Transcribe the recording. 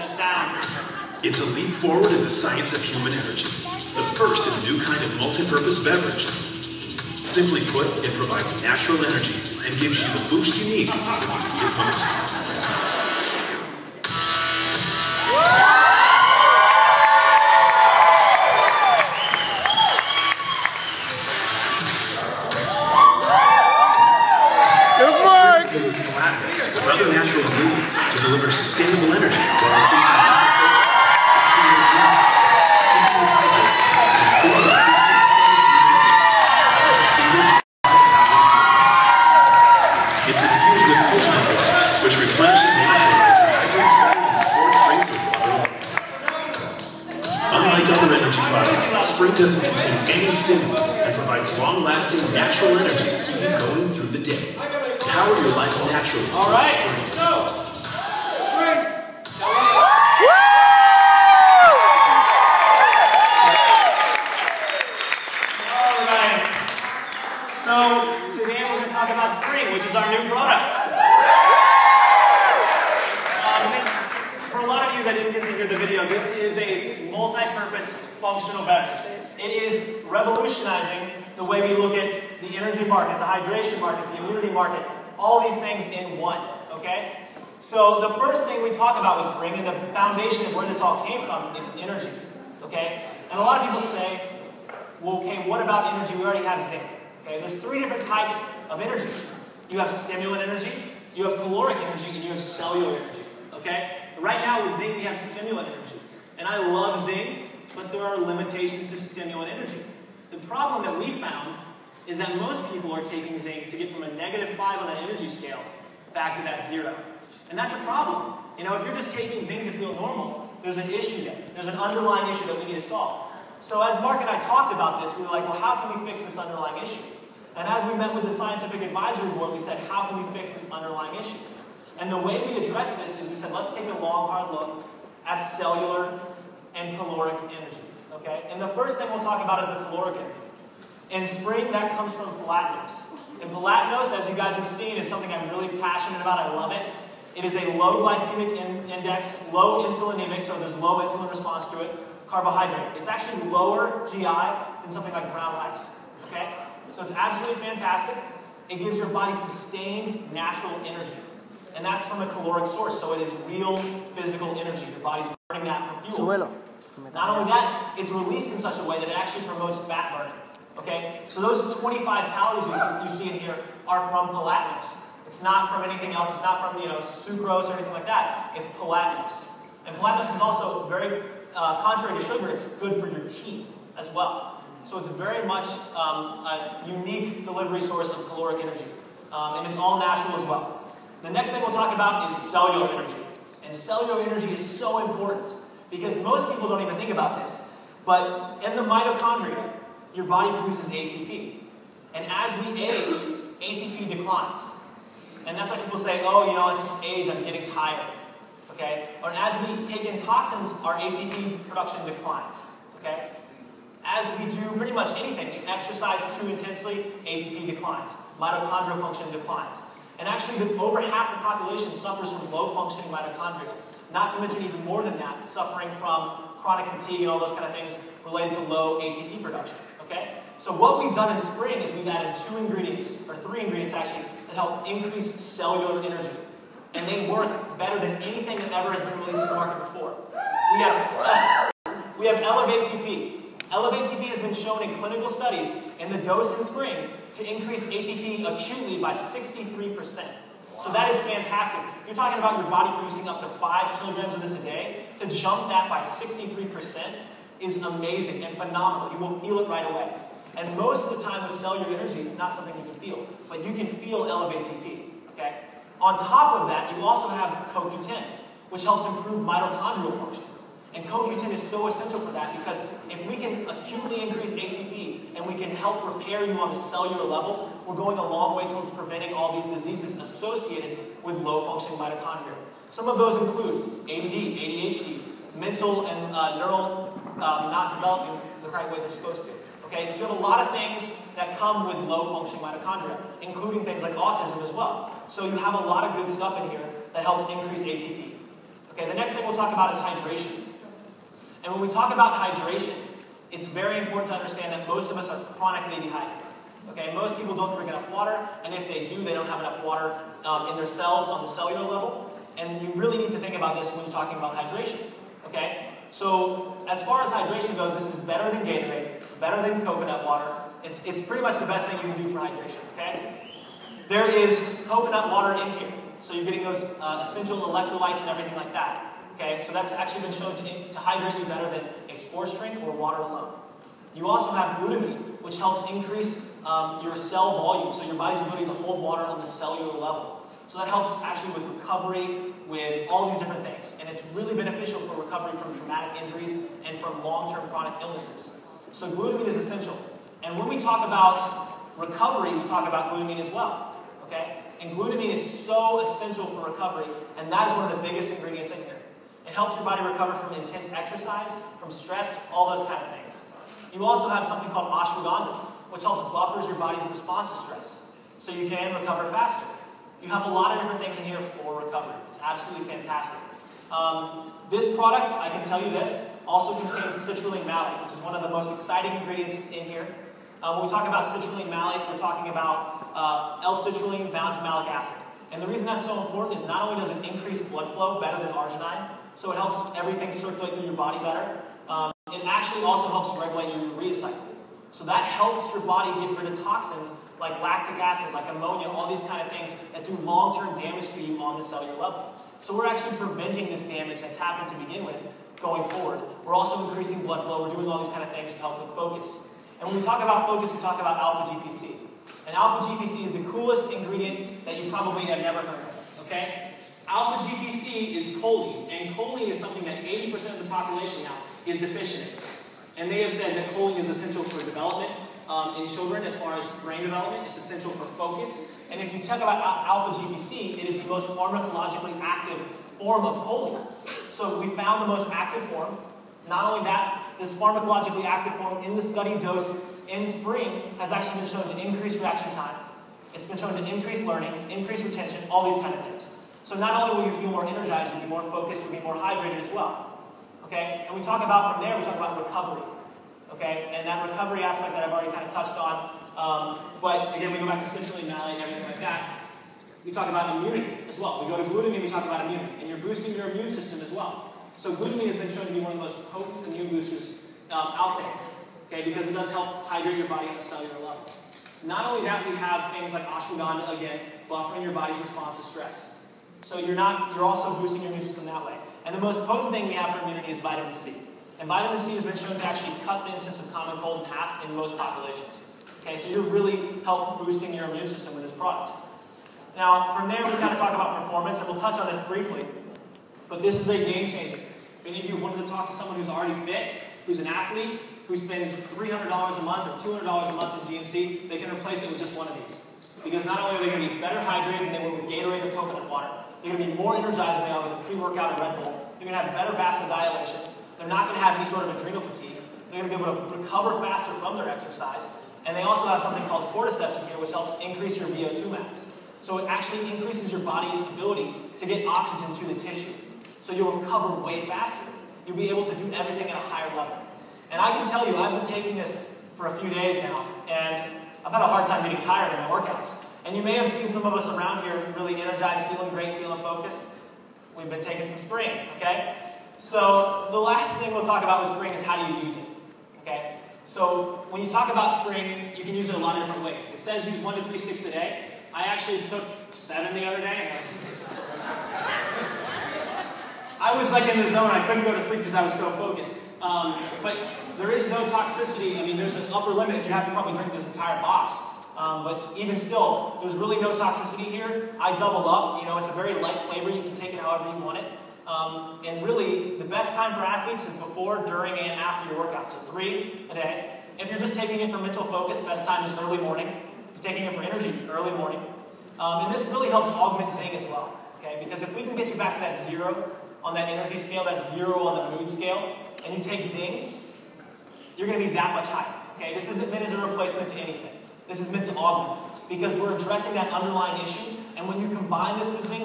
the sound. It's a leap forward in the science of human energy. The first in a new kind of multi-purpose beverage. Simply put, it provides natural energy and gives you the boost you need when you need it most. Uses platinums with other natural ingredients to deliver sustainable energy while increasing mental focus, boosting your immune system, keeping you hydrated, and improving the physical performance of your body. It's infused with coconut water, which replenishes electrolytes and hydrates better than sports drinks or water. Unlike other energy products, Spryng doesn't contain any stimulants and provides long-lasting natural energy to keep you going through the day. Power your life naturally. All right, let's go. Spryng. All right. So today we're going to talk about Spryng, which is our new product. For a lot of you that didn't get to hear the video, this is a multi-purpose functional beverage. It is revolutionizing the way we look at the energy market, the hydration market, the immunity market, all these things in one, okay? So the first thing we talk about with Spryng and the foundation of where this all came from is energy, okay? And a lot of people say, well, okay, what about energy? We already have zinc, okay? There's three different types of energy. You have stimulant energy, you have caloric energy, and you have cellular energy, okay? Right now with zinc, we have stimulant energy. And I love zinc, but there are limitations to stimulant energy. The problem that we found is that most people are taking zinc to get from a -5 on an energy scale back to that 0. And that's a problem. You know, if you're just taking zinc to feel normal, there's an issue there. There's an underlying issue that we need to solve. So as Mark and I talked about this, we were like, well, how can we fix this underlying issue? And as we met with the scientific advisory board, we said, how can we fix this underlying issue? And the way we address this is we said, let's take a long, hard look at cellular and caloric energy. Okay? And the first thing we'll talk about is the caloric energy. In Spryng, that comes from platinums. And platinums, as you guys have seen, is something I'm really passionate about. I love it. It is a low glycemic index, low insulinemic, so there's low insulin response to it, carbohydrate. It's actually lower GI than something like brown rice. Okay? So it's absolutely fantastic. It gives your body sustained natural energy. And that's from a caloric source, so it is real physical energy. Your body's burning that for fuel. Not only that, it's released in such a way that it actually promotes fat burning. Okay, so those 25 calories you see in here are from platinums. It's not from anything else. It's not from, you know, sucrose or anything like that. It's platinums. And platinums is also very, contrary to sugar, it's good for your teeth as well. So it's very much a unique delivery source of caloric energy. And it's all natural as well. The next thing we'll talk about is cellular energy. And cellular energy is so important because most people don't even think about this. But in the mitochondria, your body produces ATP. And as we age, ATP declines. And that's why people say, oh, you know, it's just age, I'm getting tired. Okay? Or as we take in toxins, our ATP production declines. Okay? As we do pretty much anything, you exercise too intensely, ATP declines. Mitochondrial function declines. And actually, over half the population suffers from low-functioning mitochondria. Not to mention even more than that, suffering from chronic fatigue and all those kind of things related to low ATP production. Okay? So what we've done in Spryng is we've added 2 ingredients, or 3 ingredients actually, that help increase cellular energy. And they work better than anything that ever has been released to the market before. We have Elevate TP. Elevate TP has been shown in clinical studies in the dose in Spryng to increase ATP acutely by 63%. So that is fantastic. You're talking about your body producing up to 5 kilograms of this a day. To jump that by 63% is amazing and phenomenal. You will feel it right away. And most of the time with cellular energy, it's not something you can feel. But you can feel Elevate TP. Okay? On top of that, you also have CoQ10, which helps improve mitochondrial function. And CoQ10 is so essential for that because if we can acutely increase ATP and we can help repair you on the cellular level, we're going a long way towards preventing all these diseases associated with low-functioning mitochondria. Some of those include ADD, ADHD, mental and neural not developing the right way they're supposed to. Okay, you have a lot of things that come with low-functioning mitochondria, including things like autism as well. So you have a lot of good stuff in here that helps increase ATP. Okay, the next thing we'll talk about is hydration. And when we talk about hydration, it's very important to understand that most of us are chronically dehydrated. Okay, most people don't drink enough water, and if they do, they don't have enough water in their cells on the cellular level. And you really need to think about this when you're talking about hydration. Okay, so as far as hydration goes, this is better than Gatorade, better than coconut water. It's pretty much the best thing you can do for hydration. Okay, there is coconut water in here, so you're getting those essential electrolytes and everything like that. Okay, so that's actually been shown to hydrate you better than a sports drink or water alone. You also have glutamine, which helps increase your cell volume, so your body's ability to hold water on the cellular level. So that helps actually with recovery, with all these different things. And it's really beneficial for recovery from traumatic injuries and from long-term chronic illnesses. So glutamine is essential. And when we talk about recovery, we talk about glutamine as well. Okay? And glutamine is so essential for recovery, and that is one of the biggest ingredients in here. It helps your body recover from intense exercise, from stress, all those kind of things. You also have something called ashwagandha, which helps buffers your body's response to stress, so you can recover faster. You have a lot of different things in here for recovery. It's absolutely fantastic. This product, I can tell you this, also contains citrulline malate, which is one of the most exciting ingredients in here. When we talk about citrulline malate, we're talking about L-citrulline bound to malic acid. And the reason that's so important is not only does it increase blood flow better than arginine, so it helps everything circulate through your body better, it actually also helps regulate your urea cycle. So that helps your body get rid of toxins like lactic acid, like ammonia, all these kind of things that do long-term damage to you on the cellular level. So we're actually preventing this damage that's happened to begin with going forward. We're also increasing blood flow. We're doing all these kind of things to help with focus. And when we talk about focus, we talk about alpha-GPC. And alpha-GPC is the coolest ingredient that you probably have never heard of, okay? Alpha-GPC is choline, and choline is something that 80% of the population now is deficient in. And they have said that choline is essential for development in children as far as brain development. It's essential for focus. And if you talk about alpha-GPC, it is the most pharmacologically active form of choline. So we found the most active form. Not only that, this pharmacologically active form in the study dose in Spryng has actually been shown to increase reaction time. It's been shown to increase learning, increase retention, all these kind of things. So not only will you feel more energized, you'll be more focused, you'll be more hydrated as well. Okay? And we talk about, from there, we talk about recovery. Okay? And that recovery aspect that I've already kind of touched on. But again, we go back to citrulline malate and everything like that. We talk about immunity as well. We go to glutamine, we talk about immunity. And you're boosting your immune system as well. So glutamine has been shown to be one of the most potent immune boosters out there. Okay? Because it does help hydrate your body at a cellular level. Not only that, we have things like ashwagandha, again, buffering your body's response to stress. So you're also boosting your immune system that way. And the most potent thing we have for immunity is vitamin C. And vitamin C has been shown to actually cut the incidence of common cold in half in most populations. Okay, so you're really helping boosting your immune system with this product. Now, from there, we kind of talk about performance, and we'll touch on this briefly. But this is a game changer. If any of you wanted to talk to someone who's already fit, who's an athlete, who spends $300 a month or $200 a month in GNC, they can replace it with just one of these. Because not only are they going to be better hydrated than they were with Gatorade or coconut water, they're going to be more energized than they are with a pre-workout or Red Bull. They're going to have better vasodilation. They're not going to have any sort of adrenal fatigue. They're going to be able to recover faster from their exercise. And they also have something called cordyceps in here, which helps increase your VO2 max. So it actually increases your body's ability to get oxygen to the tissue. So you'll recover way faster. You'll be able to do everything at a higher level. And I can tell you, I've been taking this for a few days now, and I've had a hard time getting tired in my workouts. And you may have seen some of us around here really energized, feeling great, feeling focused. We've been taking some Spryng, okay? So the last thing we'll talk about with Spryng is how do you use it, okay? So when you talk about Spryng, you can use it a lot of different ways. It says use 1 to 3 sticks a day. I actually took 7 the other day, and I was like in the zone. I couldn't go to sleep because I was so focused. But there is no toxicity. I mean, there's an upper limit. You'd have to probably drink this entire box. But even still, there's really no toxicity here. I double up. You know, it's a very light flavor. You can take it however you want it. And really, the best time for athletes is before, during, and after your workout. So 3 a day. If you're just taking it for mental focus, best time is early morning. If you're taking it for energy, early morning. And this really helps augment Xing as well. Okay? Because if we can get you back to that 0 on that energy scale, that 0 on the mood scale, and you take Xing, you're going to be that much higher. Okay? This isn't meant as a replacement to anything. This is meant to augment, because we're addressing that underlying issue, and when you combine this with Xing,